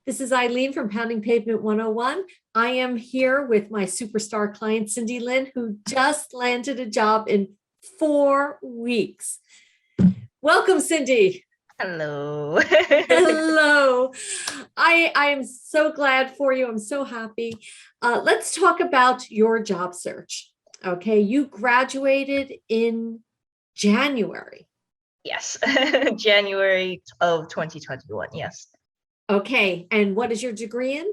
This is Eileen from Pounding Pavement 101. I am here with my superstar client, Cindy Lynn, who just landed a job in 4 weeks. Welcome, Cindy. Hello. Hello. I am so glad for you. I'm so happy. Let's talk about your job search. Okay, you graduated in January. Yes, January of 2021. Yes. Okay, and what is your degree in?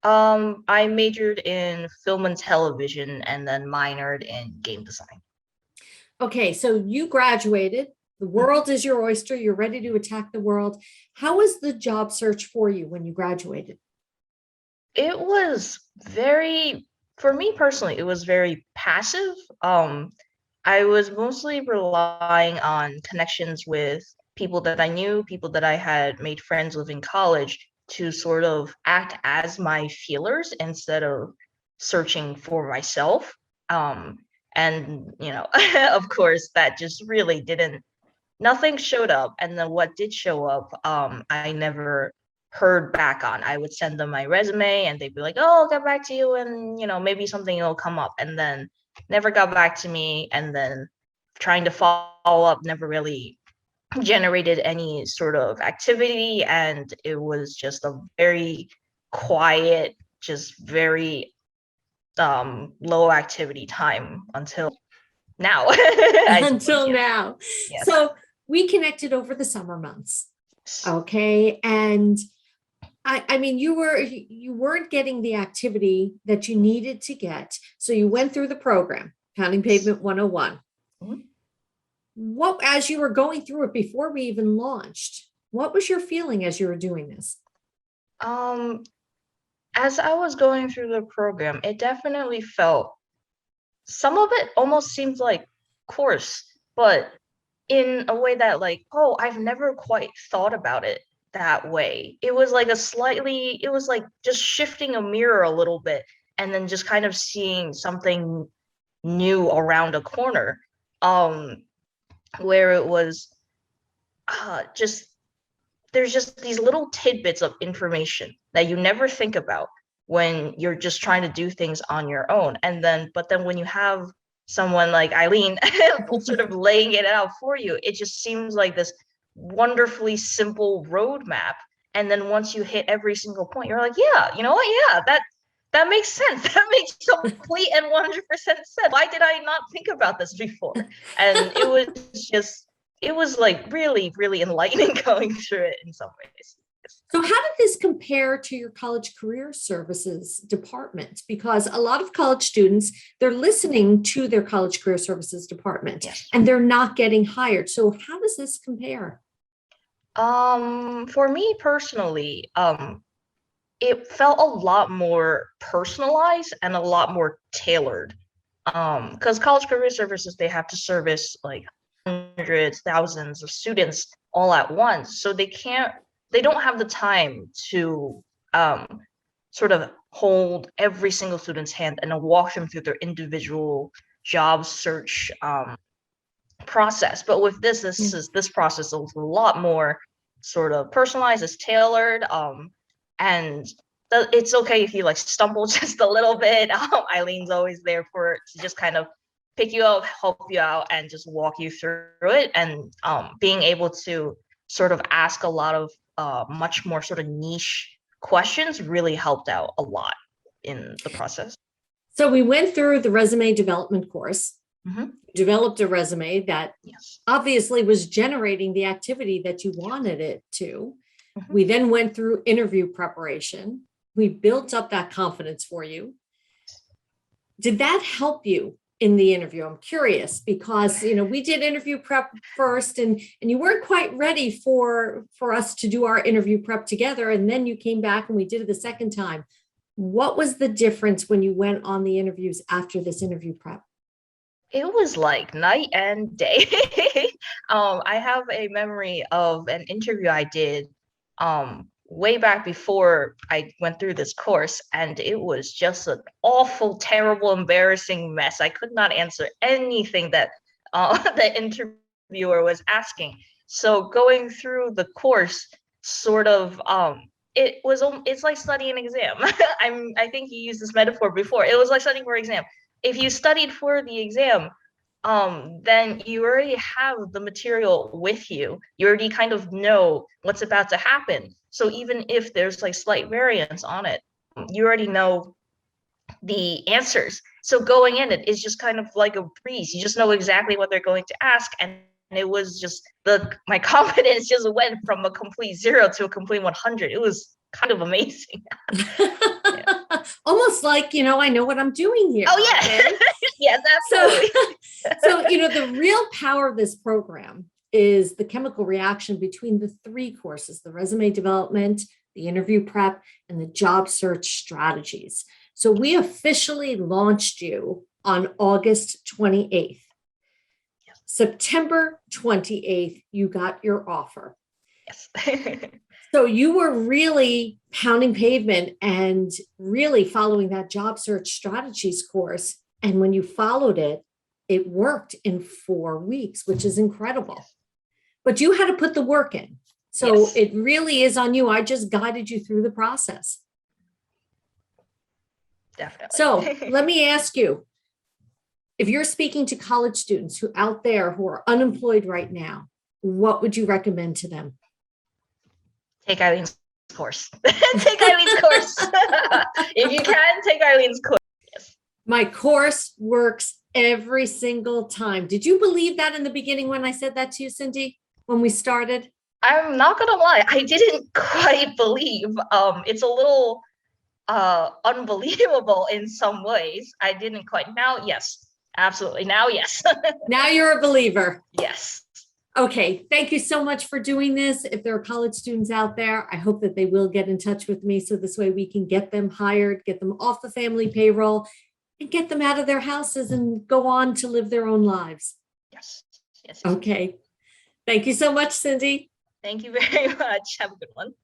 I majored in film and television and then minored in game design. Okay, so you graduated. The world is your oyster. You're ready to attack the world. How was the job search for you when you graduated? It was for me personally, it was very passive. I was mostly relying on connections with people that I knew, people that I had made friends with in college to sort of act as my feelers instead of searching for myself. And, of course, that just really nothing showed up. And then what did show up, I never heard back on. I would send them my resume and they'd be like, oh, I'll get back to you and, maybe something will come up. And then never got back to me, and then trying to follow up never really generated any sort of activity, and it was just a very quiet, just very low activity time until now. Until now. Yes. So we connected over the summer months. Okay, and I mean, you weren't getting the activity that you needed to get. So you went through the program, Pounding Pavement 101. What, as you were going through it before we even launched, what was your feeling as you were doing this? As I was going through the program, it definitely felt, some of it almost seemed like course, but in a way that like, oh, I've never quite thought about it that way. It was like it was like just shifting a mirror a little bit and then just kind of seeing something new around a corner, where it was there's just these little tidbits of information that you never think about when you're just trying to do things on your own. But then when you have someone like Eileen sort of laying it out for you, it just seems like this wonderfully simple roadmap. And then once you hit every single point, you're like, yeah, you know what? Yeah, that makes sense. That makes complete and 100% sense. Why did I not think about this before? And it was like really, really enlightening going through it in some ways. So how did this compare to your college career services department? Because a lot of college students, they're listening to their college career services department, yes, and they're not getting hired. So how does this compare? For me personally, it felt a lot more personalized and a lot more tailored. Because college career services, they have to service like hundreds, thousands of students all at once. So they don't have the time to sort of hold every single student's hand and walk them through their individual job search process. But with this process is a lot more sort of personalized, it's tailored, and it's okay if you like stumble just a little bit. Eileen's always there to just kind of pick you up, help you out, and just walk you through it. And being able to sort of ask a lot of much more sort of niche questions really helped out a lot in the process. So we went through the resume development course, developed a resume that obviously was generating the activity that you wanted it to. We then went through interview preparation. We built up that confidence for you. Did that help you in the interview? I'm curious because, we did interview prep first and you weren't quite ready for us to do our interview prep together. And then you came back and we did it the second time. What was the difference when you went on the interviews after this interview prep? It was like night and day. I have a memory of an interview I did way back before I went through this course, and it was just an awful, terrible, embarrassing mess. I could not answer anything that the interviewer was asking. So going through the course sort of it's like studying an exam. I think you used this metaphor before. It was like studying for an exam. If you studied for the exam, then you already have the material with you. You already kind of know what's about to happen. So even if there's like slight variance on it, you already know the answers. So going in it is just kind of like a breeze. You just know exactly what they're going to ask. And it was just my confidence just went from a complete 0 to a complete 100. It was kind of amazing. Yeah. Almost like, I know what I'm doing here. Oh yeah. Okay? Yes, absolutely. So, the real power of this program is the chemical reaction between the 3 courses, the resume development, the interview prep, and the job search strategies. So we officially launched you on August 28th. September 28th, you got your offer. Yes. So you were really pounding pavement and really following that job search strategies course. And when you followed it, it worked in 4 weeks, which is incredible. But you had to put the work in. So it really is on you. I just guided you through the process. Definitely. So let me ask you, if you're speaking to college students who out there who are unemployed right now, what would you recommend to them? Take 𝐸𝐧𝐻's course. Take 𝐸𝐧𝐻's course. If you can, take 𝐸𝐧𝐻's course. Yes. My course works every single time. Did you believe that in the beginning when I said that to you, Cindy, when we started? I'm not gonna lie, I didn't quite believe. It's a little unbelievable in some ways. I didn't quite. Now, yes, absolutely. Now, yes. Now you're a believer. Yes. Okay, thank you so much for doing this. If there are college students out there, I hope that they will get in touch with me so this way we can get them hired, get them off the family payroll, and get them out of their houses and go on to live their own lives. Yes. Yes. Okay. Thank you so much, Cindy. Thank you very much. Have a good one.